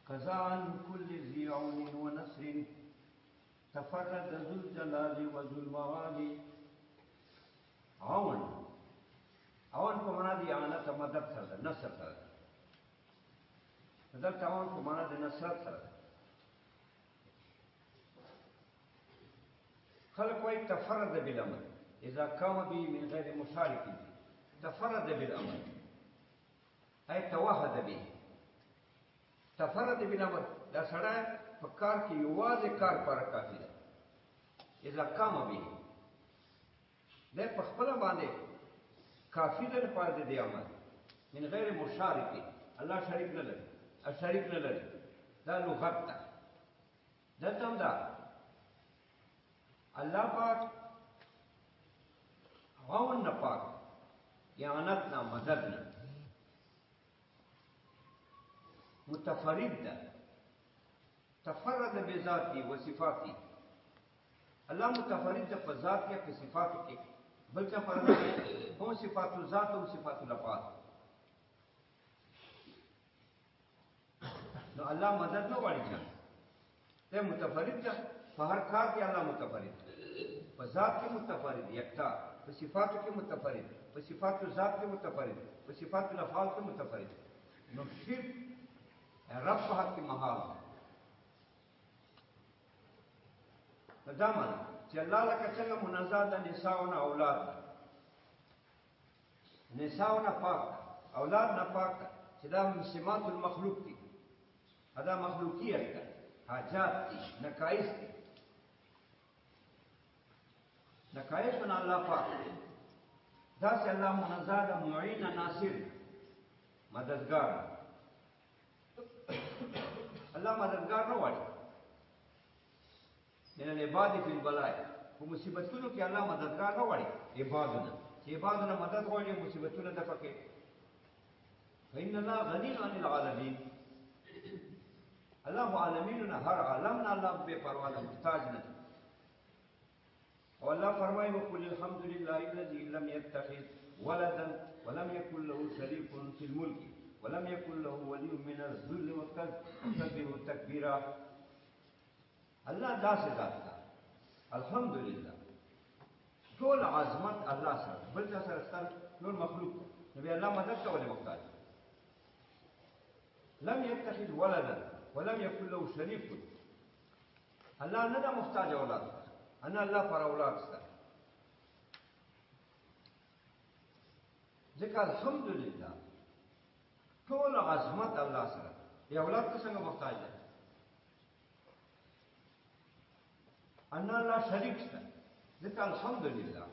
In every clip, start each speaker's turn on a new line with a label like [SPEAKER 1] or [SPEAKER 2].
[SPEAKER 1] قضا عن كل ذي عون ونصر تفرد ذو الجلال وذو المعالي. عون په معنا د اعانت او مدد سره ده، نصر سره ده. دلته عون په معنا د نصرت سره ده. خلق وایي تفرد بالامر اذا قام به من غیر مشارک. تفرد بالامر ای توحد به. تفرد بالامر دا سړی په کار کې یوازې کار پر کافي ده. اذا قام به ده په خپله باندې کافي ده لپاره د دې عمل. من غیر مشارک، الله شریک نه لري، شریک نه لري. دا لغت ده. دلته هم ده الله پاک عون نه پاک، اعانت نه، مدد نه، متفرد ده. تفرد بذاتی و صفاتی. الله متفرد ده په ذات کې، په صفاتو کې. بل څه فرق نه، هم صفات الذات او صفات الافعال. نو الله مدد نه غواړي چې ده متفرد ده. په هر کار کې الله متفرد، په ذات کې متفرد یکتا، په صفاتو کې متفرد، په صفات الذات کې متفرد، په صفات الافعال کې متفرد. نو شرک رب په حق کې محال ده. دا معنا چې الله لکه څنګه منزه ده نساء نه اولاد ده. نساء نه پاک ده، اولاد نه پاک ده، چې دا سمات المخلوق دي. دا مخلوقیت ده، حاجات دي، نقایص دي. نقایص نه الله پاک ده. داسې الله منزه ده، معین ناصر، مددگار. الله مددگار نه غواړي. من العباد فی البلاء، په مصیبتونو کې الله مددگار نه غواړي. عبادونه چې عبادونه مدد غواړي، مصیبتونه دفع کوي. فإن الله غنی عن العالمین. الله عالمین نه، هر عالم نه الله بے پروا ده، محتاج نه. او الله فرمایي وقل الحمد لله الذي لم يتخذ ولدا ولم يكن له شريك في الملك ولم يكن له ولي من الذل وكبره تكبيرا. الله داسې ذات ده. الحمدلله ټول عظمت الله سره، بل چا سره ستر ټول مخلوق ده. نو بیا الله مدد ته ولې محتاج؟ لم يتخذ ولدا ولم يكن له شريك. الله نه ده محتاج اولاد ته، انا الله پر اولاد سره. ځکه الحمدلله ټول عظمت الله سره. بیا اولاد ته څنګه محتاج ده؟ ان الله شریک شته. ځکه الحمدلله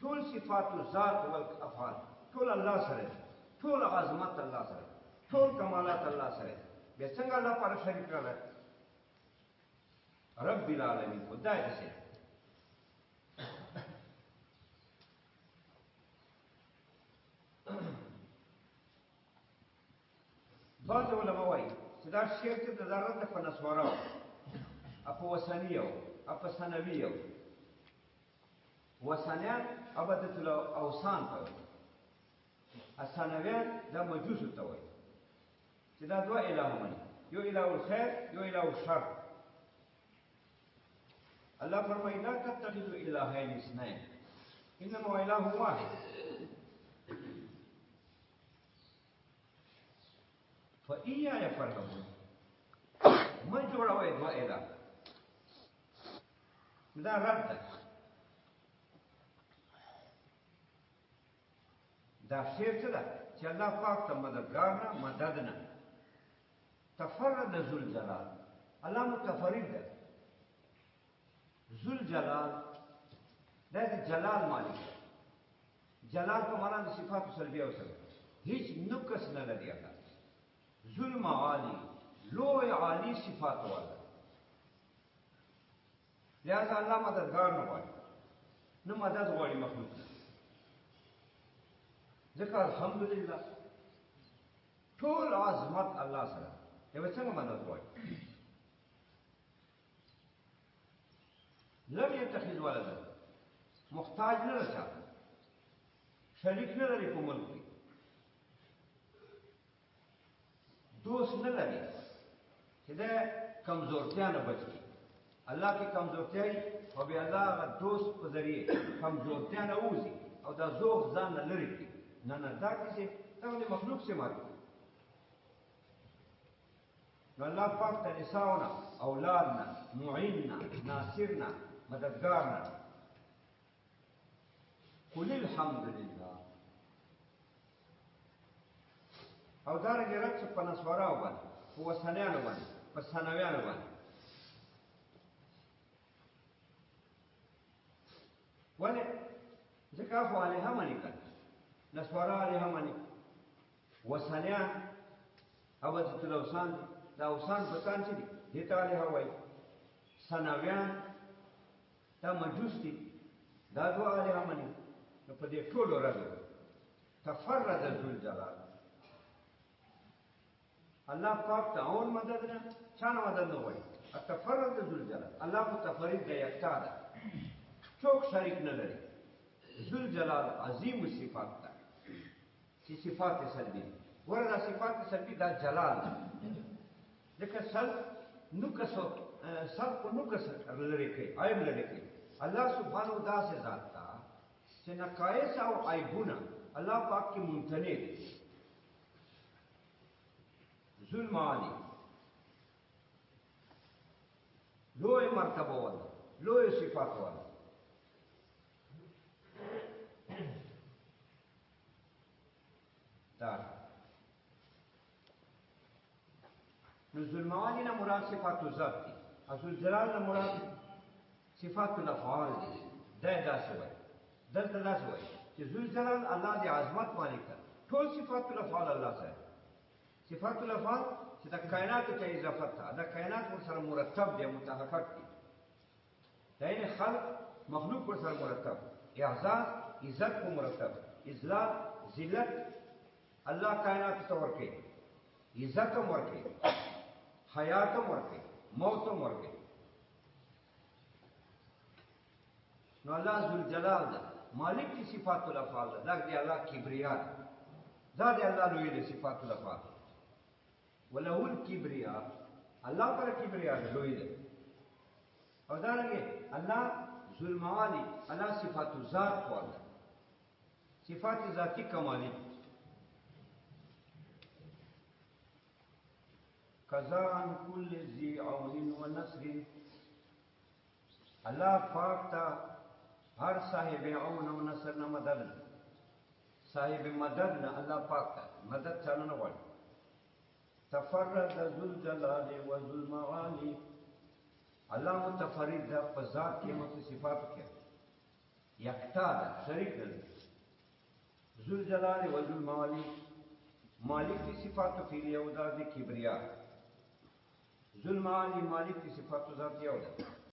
[SPEAKER 1] ټول صفات الذات والافعال ټول الله سره، ټول عظمت الله سره، ټول کمالات الله سره. بیا څنګه الله پر شریک راغلی؟ رب العالمین خدای دې. بعض علماء وایي چې دا شعر چې د ضرورت په نسوارا او په وثنیه او په ثنویه. وثنیان عبادت الاوثان ته وایي، الثنویان دا مجوسو ته وایي چې دا دوه الهه مني، یو اله الخیر، یو اله الشر. الله فرمایي لا تتخذوا الهین اثنین انما اله واحد. فإياي فارهبون. ما جوړوي دوه اله. دا رد ده. دا شعر څه ده؟ چې الله پاک ته مددگار نه، مدد نه. تفرد ذو الجلال. الله متفرد ده. ذو الجلال دا د جلال مالک. جلال په معنا د صفات سلبیه وسره هیڅ نقص نه لري. الله ذو المعالی، لوی عالی صفات والا. لہذا الله مددگار نه غواړي، نه مدد غواړي مخلوق. ځکه الحمدلله ټول عظمت الله سره. یو څنګه مدد غواړي؟ لم يتخذ ولدا، محتاج نه رسا، شریک نه لري په ملک کې، دوست نه لري، چې دا کمزورتیا نه بچ کی الله کې کمزورتیا وي او بیا الله هغه دوست په ذریعه کمزورتیا نه ووځي او دا ذوق ځان نه لرې کړي نه نه دا کیسې دا ولې مخلوق سے مات کړي نو الله پاک ته نساؤنا اولادنا معیننا ناصرنا مددگارنا قل الحمد لله او دارنګه رد په نسوارو باندې په وسنیانو باندې په ثانویانو باندې ولې ځکه خو علیه منی کړ نسوارا علیه منی وسنیان عبادت الاوثان دا اوثان بتان چې دي دې ته علیه وایي ثانویان دا مجوس دي دا دوه علیه منی نو په دې ټولو راځي تفرد ذو الجلال الله پاک ته اون مدد نه چانه مدد نه وایي التفرد ذو الجلال الله په تفرید د یکتا ده څوک شریک نه لري ذو الجلال عظیم صفات ده چې صفات سلبي ورته صفات سلبي دا جلال ځکه سلب کو نقص لري کوي عیب لري کوي الله سبحانه دا سے ذات تا چې نقایص او عیبونه الله پاک کی ممتنع دي ظلم علی لوی مرتبه والا لوی صفات والا دا نو ظلم علی نه مراد صفات ذات دي اصل جلال نه مراد صفات الافعال دي دا داسې وایي دلته داسې وایي چې ذل جلال الله دی عظمت مالک ده ټول صفات الافعال الله سره صفات الافعال چې د کائنات ته اضافت ده دا کائنات ورسره مرتب دي متحقق دي دا یې خلق مخلوق ورسره مرتب اعزاز عزت کو مرتب اذلال ذلت الله کائنات ته ورکړي عزت هم ورکړي حیات هم ورکړي موت هم ورکړي نو الله ذل جلال ده مالک کی صفات الافعال ده دا دی الله کبریا دا دی الله لوی دی صفات الافعال وله الكبریا الله پر کبریا لوی دی او دا لګي الله ذل معالی الله صفات ذات والا صفات ذاتی کمالی قضا عن كل ذي عون ونصر الله پاک تا ہر صاحب عون و نصر نہ مدد صاحب مدد نہ اللہ پاک تا مدد چالو نہ وڑ تفرد ذو الجلال و ذو المعالی اللہ متفرد دا فذات کی صفات کے یکتا دا شریک دا ذو الجلال و ذو المعالی مالک کی صفات فیلی او دا دی کبریا ذو المعالی مالک کی صفات ذات یو دا